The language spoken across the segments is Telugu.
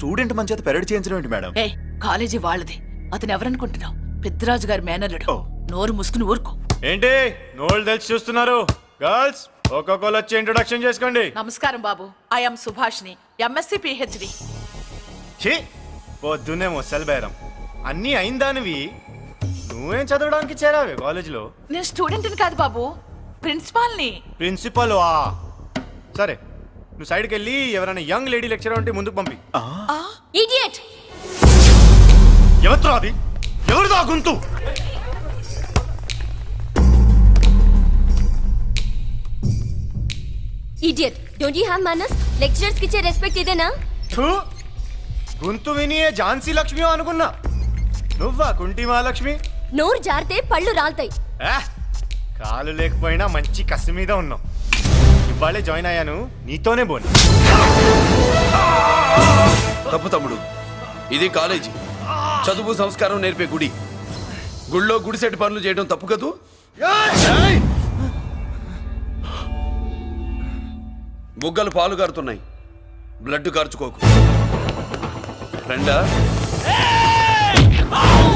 స్టూడెంట్ మన చేత పెరడ్ చేయించడం ఏంటి మేడం? ఏ కాలేజీ వాళ్ళది. అతను ఎవరనుకుంటున్నావు? పెద్దరాజు గారి మేనల్లుడు. నోరు ముసుకుని ఊరుకో. ఏంటి నోళ్ళు తెలిసి చూస్తున్నారు? గర్ల్స్ ఒక్కొక్కరు వచ్చి ఇంట్రొడక్షన్ చేసుకోండి. నమస్కారం బాబు. ఐఎమ్ సుభాష్ని, ఎంఎస్సి పిహెచ్డి. ఛీ పొద్దున్నే ముసలి బేరం అన్నీ అయిందానివి. నువ్వేం చదవడానికి చేరావే కాలేజీలో? నేను స్టూడెంట్ని కాదు బాబు, ప్రిన్సిపాల్ని. ప్రిన్సిపల్ సరే, నువ్వు సైడ్కి వెళ్ళి ఎవరైనా యంగ్ లేడీ లెక్చరర్ ఉంటే ముందుకు పంపి. ఇడియట్! ఎవరితో అది? ఎవరిదో ఆ గొంతు? Idiot! Don't you have manners? Lecturers కి ఇచ్చే రెస్పెక్ట్ ఇదేనా? గొంతు విని ఝాన్సీ లక్ష్మి అనుకున్నా. నువ్వా కుంటి మహాలక్ష్మి? నోరు జారితే పళ్ళు రాల్తాయి. కాలు లేకపోయినా మంచి కసి మీద ఉన్నావు. ఇవాళే జాయిన్ అయ్యాను, నీతోనే పోను. తప్పు తమ్ముడు, ఇది కాలేజీ, చదువు సంస్కారం నేర్పే గుడి. గుళ్ళో గుడిసెట్టి పనులు చేయడం తప్పు కదూ? బుగ్గలు పాలు కారుతున్నాయి, బ్లడ్ కార్చుకోకు. ఫ్రెండా,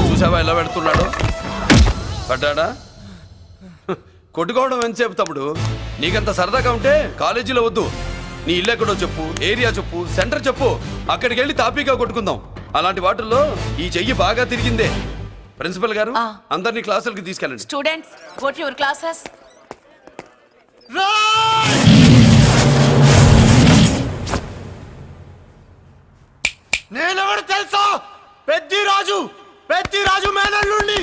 చూసావా ఎలా పెడుతున్నాడు? పడ్డాడా? కొట్టుకోవడం ఎంతసేపు తమ్ముడు? నీకంత సరదాగా ఉంటే కాలేజీలో వద్దు. నీ ఇల్లు ఎక్కడో చెప్పు, ఏరియా చెప్పు, సెంటర్ చెప్పు, అక్కడికి వెళ్ళి తాపీగా కొట్టుకుందాం. అలాంటి వాటిల్లో ఈ చెయ్యి బాగా తిరిగిందే. ప్రిన్సిపల్ గారు, అందరినీ క్లాసులకి తీసుకెళ్ళండి. Students, go to your classes. నేనెవరు తెలుసా? పెద్దిరాజు, పెద్దిరాజు మేనల్లుండి.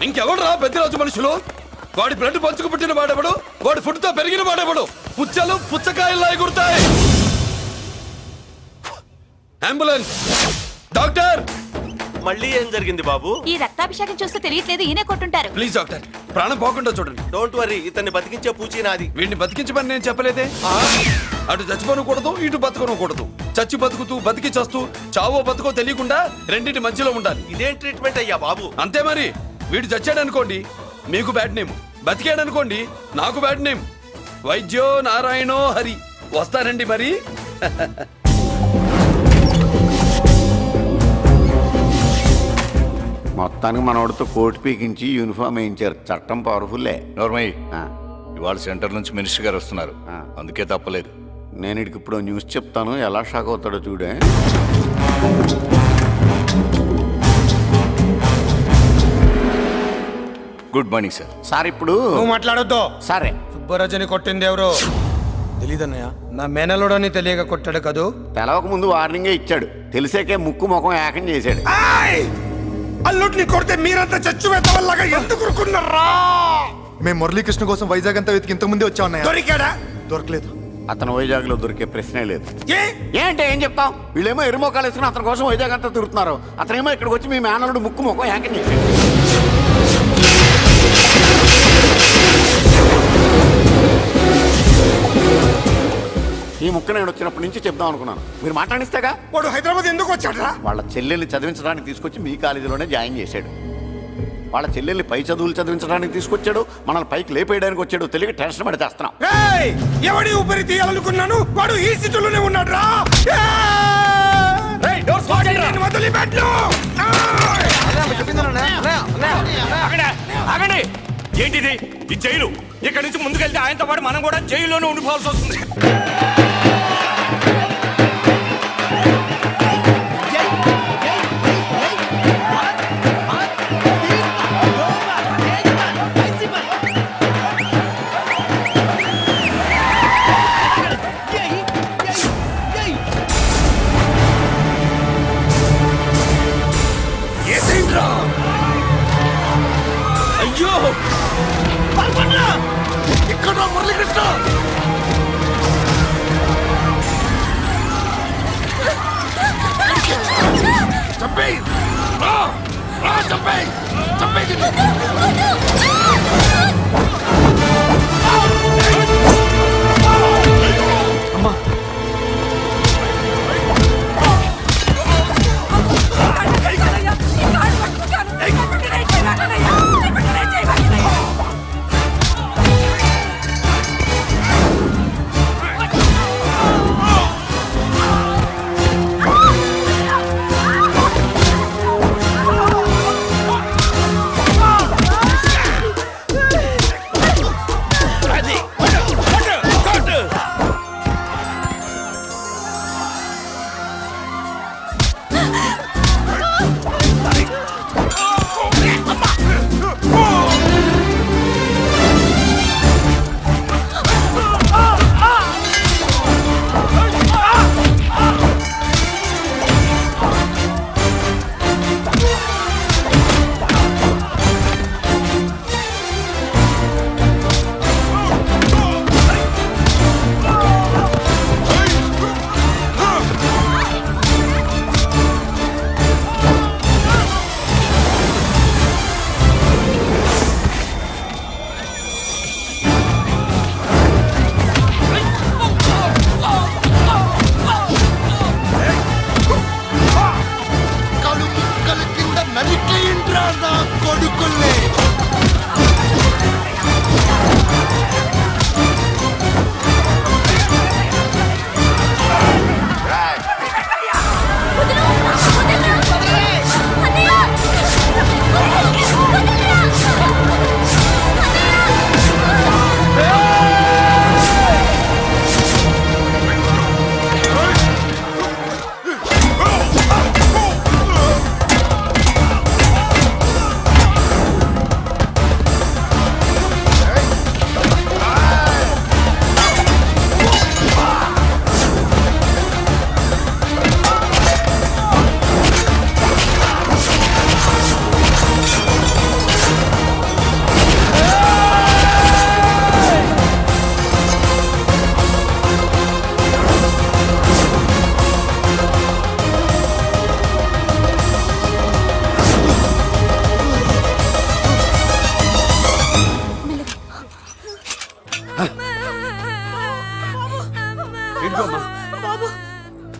ఇంకెవడరా పెద్దరాజు మనుషులు? వాడి బ్లడ్ పంచుకు పుట్టిన వాడెవడు? వాడి ఫుడ్ తో పెరిగిన వాడెవడు? పుచ్చలు పుచ్చకాయల్లా ఎగురుతాయి. అంబులెన్స్! డాక్టర్! మళ్ళీ ఏం జరిగింది బాబు? ఈ రక్తాభిషేకం చూస్తే తెలియట్లేదు, ఈయనే కొట్టుంటారు. ప్లీజ్ డాక్టర్, ప్రాణం పోకుండా చూడండి. డోంట్ వరీ, ఇతన్ని బతికించే పూచి నాది. వీడిని బతికించమని నేను చెప్పలేదే. అటు చచ్చిపోనకూడదు, ఇటు బతకనకూడదు. చచ్చి బతుకుతూ, బతికి చస్తూ, చావో బతుకో తెలియకుండా రెండింటి మధ్యలో ఉండాలి. ఇదేం ట్రీట్మెంట్ అయ్యా బాబు? అంతే మరి. వీడు చచ్చాడనుకోండి మీకు బ్యాడ్ నేమ్, బతికాడనుకోండి నాకు బ్యాడ్ నేమ్. వైద్యో నారాయణో హరి. వస్తారండి మరి. మొత్తానికి మనోడితో కోట్ పీకించి యూనిఫామ్ వేయించారు. చట్టం పవర్ఫుల్లే. నోర్మయ్య, ఇవాళ సెంటర్ నుంచి మినిస్టర్ గారు వస్తున్నారు, అందుకే తప్పలేదు. నేను ఇడికి ఇప్పుడు న్యూస్ చెప్తాను, ఎలా షాక్ అవుతాడో చూడే. Good morning sir. సార్ ఇప్పుడు నువ్వు మాట్లాడొద్దు. సరే, సుబ్బరాజుని కొట్టింది ఎవరు? తెలీదన్నయ్య. నా మేనలోడని తెలియక కొట్టాడు కదూ. తెలవక ముందు వార్నింగే ఇచ్చాడు, తెలిసాకే ముక్కు ముఖం ఏకం చేశాడు. అల్లుడిని కొడితే మీరంతా చచ్చు వెతవల్లాగా ఎందుకు ఊరుకున్నారా? మేము మురళీకృష్ణ కోసం వైజాగ్ అంతా వెతికి ఇంతకు ముందే వచ్చా ఉన్నాయా? దొరికాడా? దొరకలేదు. అతను వైజాగ్ లో దొరికే ప్రశ్నే లేదు. ఏంటి ఏం చెప్తాం? వీళ్ళేమో ఎరుమోకాలు వేసుకుని అతని కోసం వైజాగ్ అంతా తిరుగుతున్నారు. అతనేమో ఇక్కడికి వచ్చి మీ మేనలుడు ముక్కు ముఖం ఏకం చేశాడు. ఈ ముక్క నేను వచ్చినప్పటి నుంచి చెప్దాం అనుకున్నాను, మీరు మాట్లాడిస్తేగా. వాడు హైదరాబాద్ ఎందుకు వచ్చాడా? వాళ్ళ చెల్లెల్ని చదివించడానికి తీసుకొచ్చి మీ కాలేజీలోనే జాయిన్ చేశాడు. వాళ్ళ చెల్లెల్ని పై చదువులు చదివించడానికి తీసుకొచ్చాడు, మనల్ని పైకి లేపేయడానికి వచ్చాడు. తెలియక టెన్షన్ పడి చేస్తున్నాం. ఎవడి ఊపిరి తీయాలనుకున్నాను, వాడు ఈ సిటీలోనే ఉన్నాడు రా. ఏంటిది? ఈ జైలు. ఇక్కడి నుంచి ముందుకెళ్తే ఆయనతో పాటు మనం కూడా జైల్లోనే ఉండిపోవాల్సి వస్తుంది. అయ్యో ఇక్కడ మురళీకృష్ణ! చంపేయ్! చంపేయ్! చంపేయ్! అమ్మా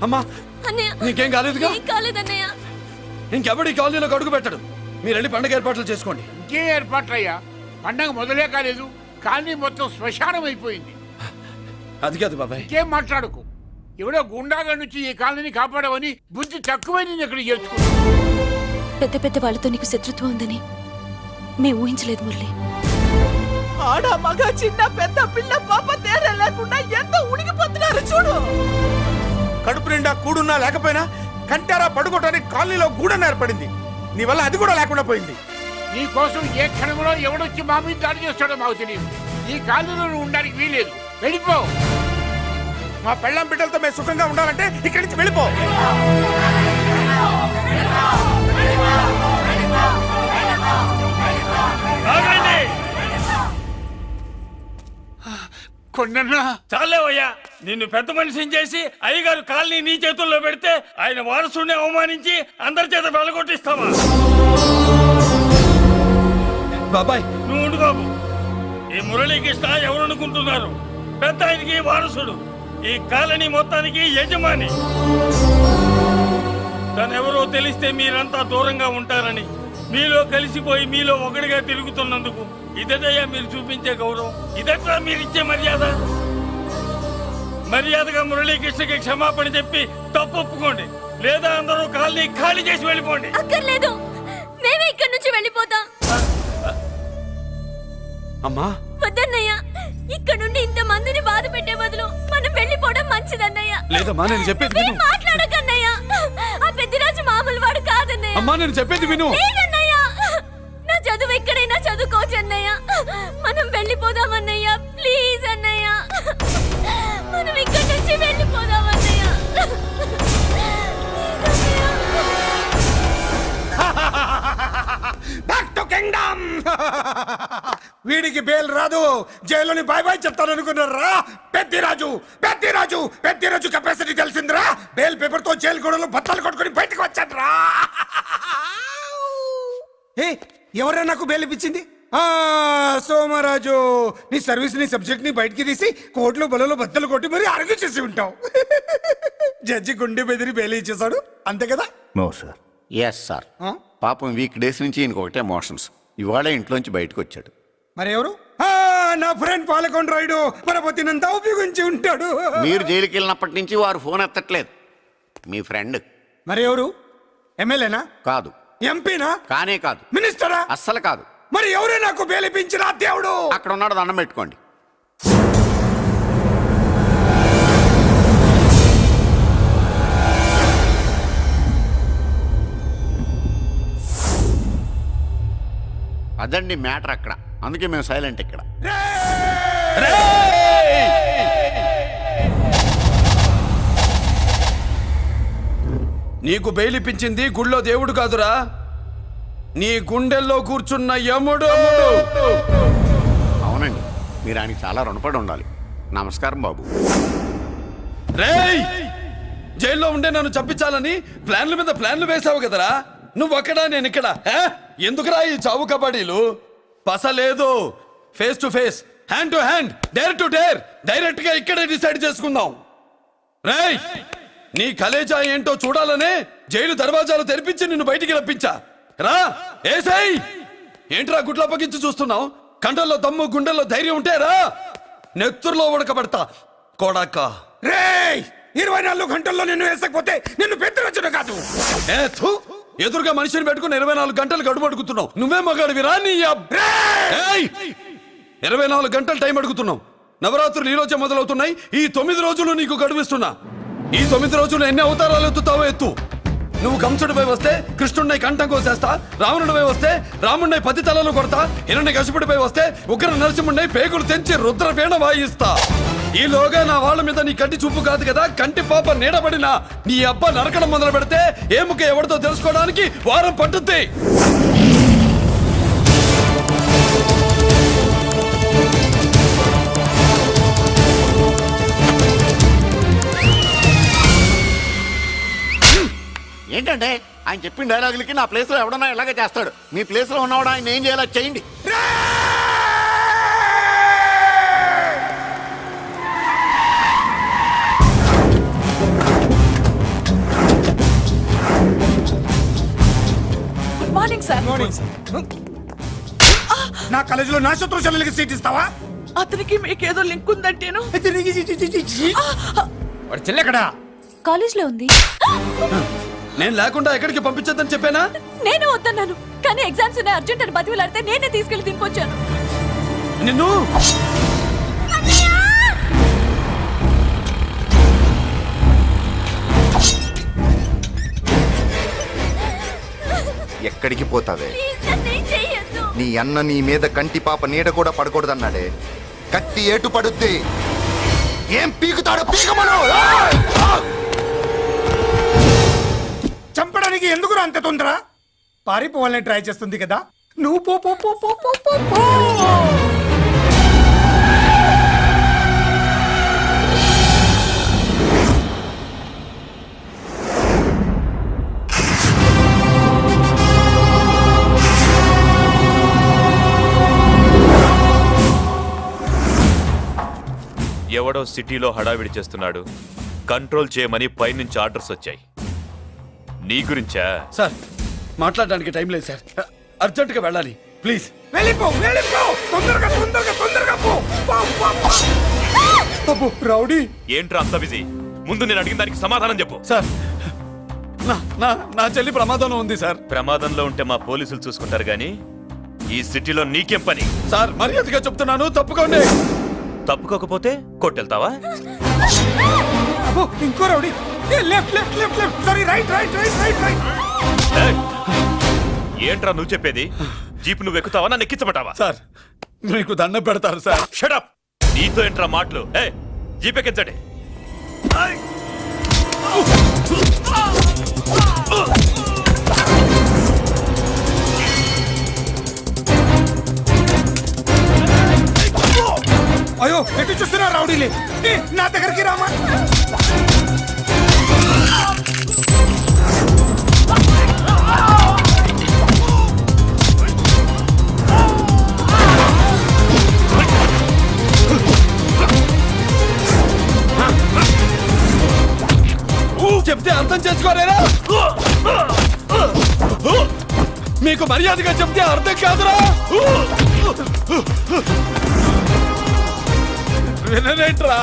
అమ్మా అన్నయ్య నీకేం కాలేదుగా? ఏం కాలేదన్నయ్య. ఇంకెవడి కాలనీలో అడుగు పెట్టడు. మీరు వెళ్ళి పండగ ఏర్పాట్లు చేసుకోండి. ఇంకే ఏర్పాట్లయ్యా? పండగ మొదలే కాలేదు, కానీ మొత్తం శ్మశానం అయిపోయింది. అది కాదు బాబాయ్. ఇంకేం మాట్లాడుకు. ఎవడో గుండాగా నుంచి ఈ కాలనీ కాపాడవని బుద్ధి తక్కువై నేను ఇక్కడ చేర్చుకున్నా. పెద్ద పెద్ద వాళ్ళతో నీకు శత్రుత్వం ఉందని మేము ఊహించలేదు మురళి. ఆడ మగ చిన్న పెద్ద పిల్ల పాప తేడా లేకుండా ఎంత ఉడికిపోతున్నారు చూడు. కడుపు నిండా కూడున్నా లేకపోయినా కంటారా పడుకోవటానికి కాలనీలో గూడన్న ఏర్పడింది. నీ వల్ల అది కూడా లేకుండా పోయింది. నీ కోసం ఏ క్షణంలో ఎవడొచ్చి మా మీద దాడి చేస్తాడో మాకు తెలియదు. ఈ కాలనీలో నువ్వు ఉండడానికి వీలేదు. వెళ్ళిపో. మా పెళ్ళాం బిడ్డలతో మేము సుఖంగా ఉండాలంటే ఇక్కడి నుంచి వెళ్ళిపో. ఆగండి. కొండన్నా చాలేవయ్యా, నిన్ను పెద్ద మనిషిని చేసి అయ్యగారు కాలనీ నీ చేతుల్లో పెడితే ఆయన వారసుని అవమానించి అందరి చేత వెళ్ళగొట్టిస్తావా? బాబాయ్ నువ్వు ఉండు బాబు. ఈ మురళీకృష్ణ ఎవరనుకుంటున్నారు? పెద్ద ఆయనకి వారసుడు, ఈ కాలనీ మొత్తానికి యజమాని. తనెవరో తెలిస్తే మీరంతా దూరంగా ఉంటారని మీలో కలిసిపోయి మీలో ఒకటిగా తిరుగుతున్నందుకు ఇదటయ్యా మీరు చూపించే గౌరవం, ఇదట్లా మీరిచ్చే మర్యాద. మర్యాదగా మురళీకృష్ణకి క్షమాపణ చెప్పి తప్పు ఒప్పుకోండి, లేదా అందరూ కాలనీ ఖాళీ చేసి వెళ్ళిపోండి. అక్కర్లేదు, మేమే ఇక్కడి నుంచి వెళ్ళిపోతాం. అమ్మా వద్దన్నయ్య, ఇక్కడ నుండి ఇంత మందిని బాధ పెట్టే బదులు మనం వెళ్ళిపోవడం మంచిదన్నయ్య. లేదమ్మా, నేను చెప్పేది ఏం విను. మాట్లాడకన్నయ్య, ఆ పెద్దిరాజు మామూలు వాడు కాదన్నయ్య. అమ్మా నేను చెప్పేది విను. లేదన్నయ్య, నా చదువు ఎక్కడైనా చదువుకోవచ్చు అన్నయ్య. మనం వెళ్ళిపోదామన్నయ్య, ప్లీజ్ అన్నయ్య. మనం ఇక్కడి నుంచి వెళ్ళిపోదామన్నయ్య. Back to kingdom. వీడికి బెయిల్ రాదు, జైల్లోని బాయ్ బాయ్ చెప్తాను అనుకున్నారా? పెద్దిరాజు పెద్దిరాజు పెద్దిరాజు కెపాసిటీ తెలిసిందిరా. బెయిల్ పేపర్ తో జైలు గోడలు బత్తలు కొట్టుకుని బయటకు వచ్చాడ్రా. ఎవరైనా నాకు బెయిల్ ఇప్పించింది? సోమరాజు, నీ సర్వీస్ నీ సబ్జెక్ట్ ని బయటికి తీసి కోర్టులో బలలో బద్దలు కొట్టి మరి అరుగు చేసి ఉంటావు. జడ్జి గుండె బెదిరి బెయిల్ ఇచ్చేసాడు, అంతే కదా? No sir. Yes sir. పాపం వీక్ డేస్ నుంచి ఈయనకు ఒకటే మోషన్స్. ఇవాళ ఇంట్లోంచి బయటకు వచ్చాడు. మరి ఎవరు? నా ఫ్రెండ్ పాలకొండ రాయుడు పరపతినంతా ఉపయోగించి ఉంటాడు. మీరు జైలుకి వెళ్ళినప్పటి నుంచి వారు ఫోన్ ఎత్తట్లేదు. మీ ఫ్రెండ్. మరి ఎవరు? ఎమ్మెల్యేనా? కాదు. ఎంపీనా? కానే కాదు. మినిస్టరా? అస్సలు కాదు. మరి ఎవరే నాకు బేలిపించిన దేవుడు? అక్కడ ఉన్నాడు, దండం పెట్టుకోండి. అదండి మ్యాటర్ అక్కడ. అందుకే మేము సైలెంట్ ఇక్కడ. నీకు బెయిలిపించింది గుళ్ళో దేవుడు కాదురా, నీ గుండెల్లో కూర్చున్న యముడు. అవునండి, మీరు ఆయనకి చాలా రుణపడి ఉండాలి. నమస్కారం బాబు. రేయ్, జైల్లో ఉండే నన్ను చంపించాలని ప్లాన్ల మీద ప్లాన్లు వేసావు కదరా. నువ్వు అక్కడా నేను ఇక్కడ. ఎందుకురా ఈ చావు కబడ్డీలు? పస లేదు, face to face, hand to hand, dare to dare, direct గా ఇక్కడే డిసైడ్ చేసుకుందాం. రేయ్, నీ కలేజా ఏంటో చూడాలనే జైలు దర్వాజాలు తెరిపించి నిన్ను బయటికి రప్పించా. రా ఏసై. ఏంట్రా గుడ్ల పగించి చూస్తున్నావు? కండల్లో దమ్ము గుండెల్లో ధైర్యం ఉంటే రా, నెత్తురులో ఉడకబడతా కొడక. రేయ్, 24 గంటల్లో నిన్ను వేసకపోతే నిన్ను పెద్దరొచ్చుడు కాదు. ఎదురుగా మనిషిని పెట్టుకుని 24 గంటలు గడువు అడుగుతున్నావు. నువ్వే మగాడివిరా నీ 24 గంటలు టైం అడుగుతున్నావు. నవరాత్రులు ఈ రోజే మొదలవుతున్నాయి. ఈ 9 రోజులు నీకు గడువిస్తున్నా. ఈ 9 రోజులు ఎన్ని అవతారాలు ఎత్తుతావో ఎత్తు. నువ్వు కంసుడిపై వస్తే కృష్ణుడిని కంఠం కోసేస్తా, రావణుడిపై వస్తే రాముడిని 10 తలలు కొడతా, హిరణ్యకశిపుడిపై వస్తే ఉగ్ర నరసింహుడిని పేగులు తెంచి రుద్రవీణ వాయిస్తా. ఈలోగా నా వాళ్ళ మీద నీ కంటి చూపు కాదు కదా, కంటి పాప నీడబడినా నీ అబ్బ నరకడం మొదలు పెడితే ఏముక ఎవరితో తెలుసుకోవడానికి వారం పట్టుద్ది. ఏంటంటే ఆయన చెప్పిన డైలాగులకి నా ప్లేస్లో ఎవడన్నా ఇలాగే చేస్తాడు. మీ ప్లేస్లో ఉన్నవాడు ఆయన ఏం చేయాలో చేయండి. Morning sir. మార్నింగ్ నా కాలేజీలో నా శత్రు చెల్లెలకి సీట్ ఇస్తావా? అతనికి మీకేదో లింక్ ఉందంటేను. వాడి చెల్లెక్కడా? కాలేజ్ లో ఉంది. నేను లేకుండా ఎక్కడికి పంపించొద్దని చెప్పానా? నేను వద్దన్నాను, కానీ ఎగ్జామ్స్ ఉన్నాయి అర్జెంట్ అని బతిలాడితే నేనే తీసుకెళ్లి దింపొచ్చాను. నిన్ను ఎక్కడికి పోతావే? ప్లీజ్ నన్నేం చెయ్యొద్దు. నీ అన్న నీ మీద కంటి పాప నీడ కూడా పడకూడదన్నాడే. కత్తి ఏటు పడుద్ది. ఏం పీకుతాడో పీకమను. చంపడానికి ఎందుకు అంత తొందర? పారిపోవాలని ట్రై చేస్తుంది కదా. నువ్వు పో పో పో పో పో పో పో. ఎవడో సిటీలో హడావిడి చేస్తున్నాడు, కంట్రోల్ చేయమని పైనుంచి ఆర్డర్స్ వచ్చాయి. నీ గురించా? సార్ మాట్లాడడానికి టైం లేదు సార్, అర్జెంటుగా వెళ్ళాలి ప్లీజ్. వెళ్ళిపో వెళ్ళిపో, తొందరగా తొందరగా తొందరగా పో. పో, పో, పో. అబ్బో, రౌడీ. ఏంట్రా అంత బిజీ? ముందు నేను అడిగిన దానికి సమాధానం చెప్పు. సార్ నా నా నా చెల్లి ప్రమాదంలో ఉంది సార్. ప్రమాదంలో ఉంటే మా పోలీసులు చూసుకుంటారు గానీ ఈ సిటీలో నీకేం పని? సార్ మర్యాదగా చెప్తున్నాను, తప్పుకోండి. తప్పుకోకపోతే కొట్టెళ్తావా? అబ్బో, ఇంకో rowdy. Left left left left, sorry right right right right right. ఏయ్! ఏంట్రా నువ్వు చెప్పేది? జీప్ నువ్వు ఎక్కుతావా, నన్ను ఎక్కించబట్టావా? సార్ మీకు దండం పెడతారు సార్. షడప్! నీతో ఏంట్రా మాటలు? ఏ జీప్ ఎక్కించండి. అయ్యో, ఎటు చూస్తున్నా రౌడీలే. నా దగ్గరికి రామా. చెప్తే అర్థం చేసుకోలేరా? మీకు మర్యాదగా చెప్తే అర్థం కాదురా? వినరేంట్రా?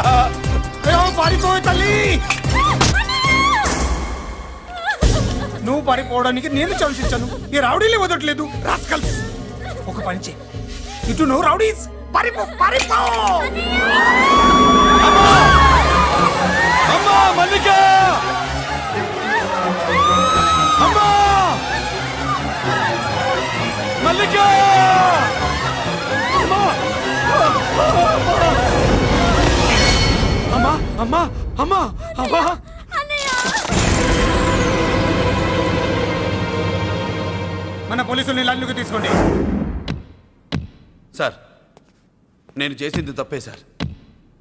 అయ్యో, పారిపోయి తల్లి. నువ్వు పారిపోవడానికి నేను ఛాన్స్ ఇచ్చాను. ఈ రౌడీలే వదట్లేదు. రాస్కల్స్. ఒక పని చేయి, ఇటు నువ్వు రౌడీస్ పారిపో పారిపో. అమ్మా మల్లిక! అమ్మా మల్లిక! అమ్మా అమ్మా అమ్మా అమ్మా! మన పోలీసుల్ని లైన్లోకి తీసుకోండి. సార్ నేను చేసింది తప్పే సార్.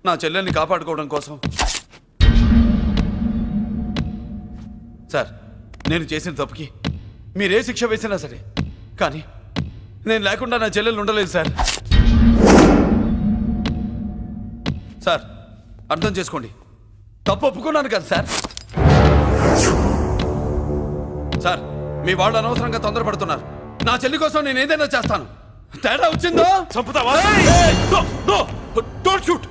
నా చెల్లెల్ని కాపాడుకోవడం కోసం. సార్ నేను చేసిన తప్పుకి మీరే శిక్ష వేసినా సరే, కానీ నేను లేకుండా నా చెల్లెలు ఉండలేదు సార్. సార్ అర్థం చేసుకోండి, తప్పు ఒప్పుకున్నాను కదా సార్. సార్ మీ వాళ్ళు అనవసరంగా తొందరపడుతున్నారు. నా చెల్లి కోసం నేను ఏదైనా చేస్తాను. తేడా వచ్చిందో చంపుతావా? Don't shoot.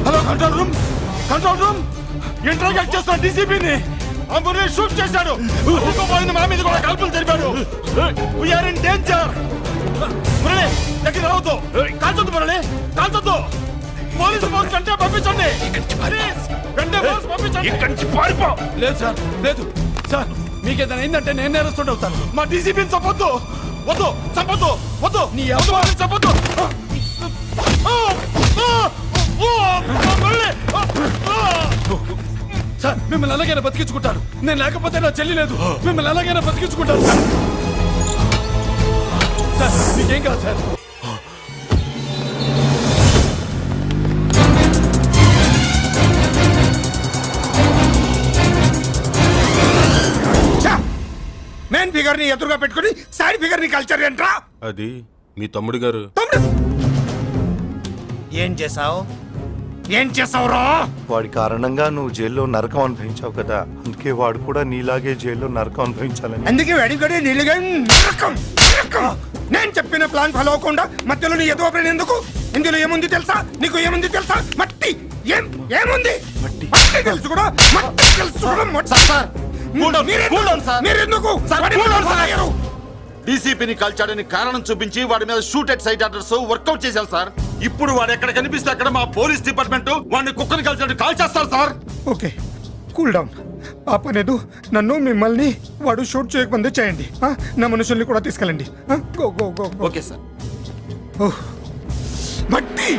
Hello control room, control room. Interact చేస్తున్న డీసీపీని అంబులెన్స్ షూట్ చేశాడు. పోయింది, మా మీద కూడా కాల్పులు జరిపాడు. We are in danger. మురళి దగ్గర రావద్దు, కాల్చొద్దు మురళి, కాల్చొద్దు. పోలీసు ఫోర్స్ అంటే పంపించండి. వెంటనే ఫోర్స్ పంపించండి. ఇక్కడి నుంచి పారిపో. లేదు సార్, లేదు సార్. మీకేదైనా అయిందంటే నేను నేరస్తుండే అవుతాను. మా డీసీపీని చంపొద్దు. వద్దు, చంపొద్దు, వద్దు. నీ ఎవరు చంపొద్దు. సార్ మిమ్మల్ని అలాగైనా బతికించుకుంటాను. నేను లేకపోతే నా చెల్లి లేదు. మిమ్మల్ని అలాగైనా బతికించుకుంటాను సార్. సార్ మీకేం కాదు సార్. మెయిన్ ఫిగర్ ని ఎదురుగా పెట్టుకుని సైడ్ ఫిగర్ ని కల్చర్ ఏంట్రా? అది మీ తమ్ముడు గారు. ఏం చేసావు? ఏం చేసావురా? వాడి కారణంగా నువ్వు జైల్లో నరకం అనుభవించావు కదా, అందుకే వాడు కూడా నీలాగే జైల్లో నరకం అనుభవించాలని. అందుకే వెడిగడి నీళ్ళుగా నరకం నరకం. నేను చెప్పిన ప్లాన్ ఫాలో అవ్వకుండా మధ్యలో నీ ఎదుగు ప్లాన్ ఎందుకు? ఇందులో ఏముంది తెలుసా? నీకు ఏముంది తెలుసా? మట్టి. ఏముంది? మట్టి తెలుసు కూడా, మట్టి తెలుసు కూడా. మీరెందుకు డీసీపీని కాల్చాడని కారణం చూపించి వాడి మీద shoot at sight orders work out చేశారు సార్. ఇప్పుడు వాడు ఎక్కడ కనిపిస్తే అక్కడ మా పోలీస్ డిపార్ట్మెంట్ వాడిని కుక్కని కాల్చాడు కాల్ చేస్తారు సార్. Okay, cool down. ఆ పనేదు నన్ను మిమ్మల్ని వాడు షూట్ చేయకముందే చేయండి. నా మనుషుల్ని కూడా తీసుకెళ్ళండి. Go go go. Okay sir. మట్టి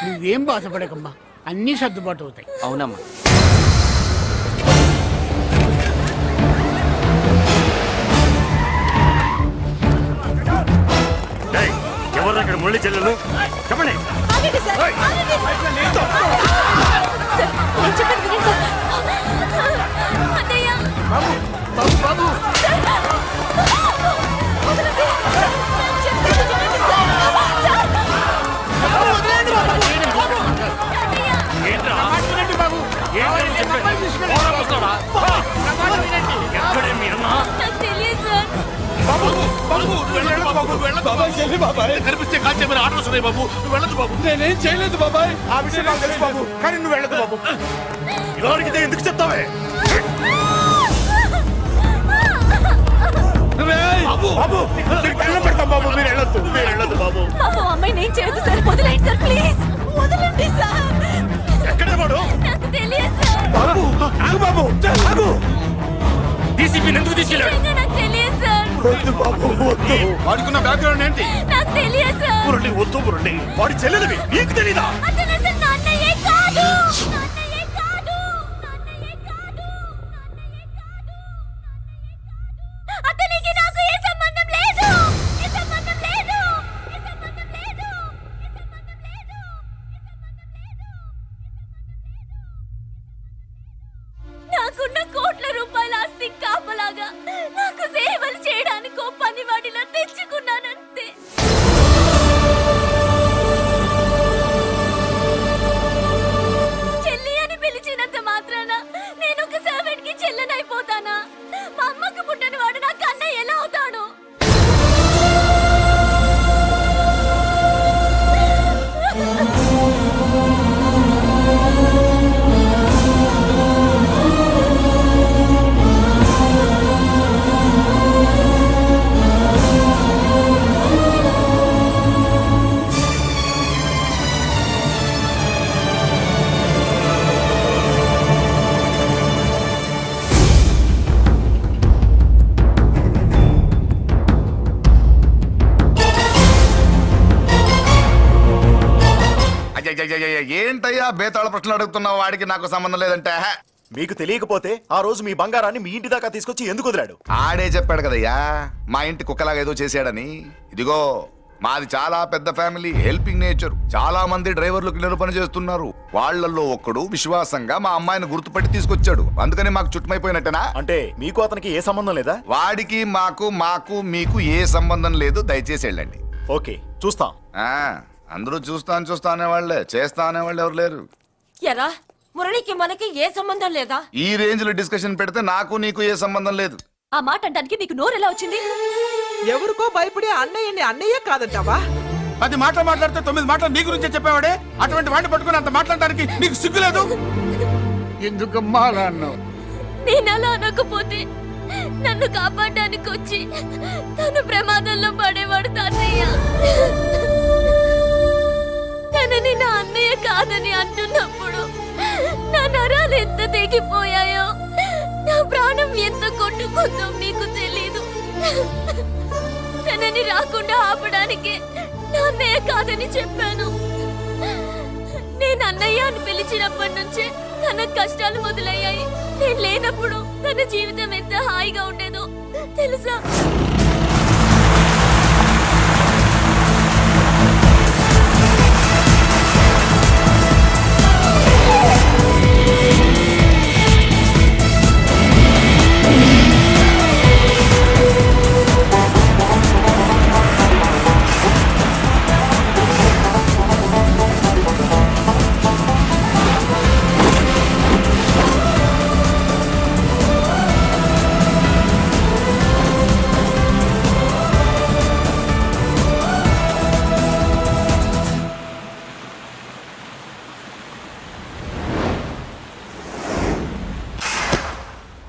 నువ్వేం బాధపడకమ్మా, అన్నీ సర్దుబాటు అవుతాయి. అవునమ్మా. ఎవరు అక్కడ మురళి చెల్లెలు? చెప్పండి. బాబు బాబు బాబు కనిపిస్తే కాల్చే మీరు ఆర్డర్స్ ఉన్నాయి బాబు నువ్వు వెళ్ళదు బాబు. నేనేం చేయలేదు బాబాయ్. ఆ విషయం నాకు తెలుసు బాబు, కానీ నువ్వు వెళ్ళదు బాబు. ఎవరికి ఎందుకు చెప్తావే? బాబు నీకు దండం పెడతాం బాబు, మీరు వెళ్ళొద్దు, మీరు వెళ్ళొద్దు బాబు. పాపం అమ్మాయి నేను చేయదు సార్, వదిలేండి సార్ ప్లీజ్, వదలండి సార్. ఎక్కడే వాడు? నాకు తెలియదు సార్. బాబు ఆగు బాబు, ఆగు. డీసీపీని ఎందుకు తీసుకెళ్ళాడు? ఇంకా నాకు తెలియదు సార్. వద్దు బాబు వద్దు. వాడికున్న బ్యాక్గ్రౌండ్ ఏంటి? నాకు తెలియదు సార్. మురళి వద్దు మురళి, వాడి చెల్లెలివి నీకు తెలీదా? అతను అసలు నా అన్నయ్యే కాదు. నా అన్నయ్యే కాదు. నా అన్నయ్యే కాదు. నా అన్నయ్యే కాదు. అతనికి నాకు ఏ సంబంధం లేదు. ఏ సంబంధం లేదు. ఏ సంబంధం లేదు. ఏ సంబంధం లేదు. నాకున్న కోట్ల రూపాయల ఆస్తి కాపలాగా నాకు సేవలు చేయడానికి ఓ పనివాడిలా తెచ్చుకున్నానంతే. చెల్లి అని పిలిచినంత మాత్రాన నేను ఒక సర్వెంట్ కి చెల్లెనైపోతానా? మా అమ్మకు పుట్టిన వాడు నాకు అన్నయ్య ఎలా అవుతాడు? ఏంటయ్యా బేతాళ ప్రశ్నలు అడుగుతున్నావు? వాడికి నాకు సంబంధం లేదంటే మీకు తెలియకపోతే ఆ రోజు మీ బంగారాన్ని మీ ఇంటి దాకా తీసుకొచ్చి ఎందుకు వదిలాడు? ఆడే చెప్పాడు కదయ్యా మా ఇంటి కుక్కలాగా ఏదో చేశాడని. ఇదిగో మాది చాలా పెద్ద ఫ్యామిలీ, హెల్పింగ్ నేచర్. చాలా మంది డ్రైవర్లు క్లీనర్ పని చేస్తున్నారు. వాళ్ళల్లో ఒక్కడు విశ్వాసంగా మా అమ్మాయిని గుర్తుపట్టి తీసుకొచ్చాడు. అందుకని మాకు చుట్టుమైపోయినట్టేనా? అంటే మీకు అతనికి ఏ సంబంధం లేదా? వాడికి మాకు మీకు ఏ సంబంధం లేదు. దయచేసి వెళ్ళండి. ఓకే చూస్తాం. అందరూ చూస్తా అనేవాళ్లే, చేస్తా అనేవాళ్ళు ఎవరు లేరు. ఎరా మురళికి మనకి ఏ సంబంధం లేదా? ఈ రేంజ్ లో డిస్కషన్ పెడితే నాకు నీకు ఏ సంబంధం లేదు. ఆ మాట అంటానికి నీకు నోరు ఎలా వచ్చింది? ఎవరికో భయపడి అన్నయ్యని అన్నయ్య కాదంటావా? 10 మాటలు మాట్లాడితే 9 మాటలు నీ గురించే చెప్పేవాడే. అటువంటి వాడిని పట్టుకుని అంత మాట్లాడడానికి నీకు సిగ్గులేదు? ఎందుకమ్మా అలా అన్నావు? నేను అలా అనకపోతే నన్ను కాపాడడానికి వచ్చి తను ప్రమాదంలో పడేవాడు తాతయ్య. తనని నా అన్నయ్య కాదని అంటున్నప్పుడు నా నరాలు ఎంత తెగిపోయాయో, నా ప్రాణం ఎంత కొట్టుకుందో మీకు తెలీదు. తనని రాకుండా ఆపడానికి నా అన్నయ్య కాదని చెప్పాను. నేను అన్నయ్య అని పిలిచినప్పటి నుంచే తన కష్టాలు మొదలయ్యాయి. నేను లేనప్పుడు తన జీవితం ఎంత హాయిగా ఉండేదో తెలుసా?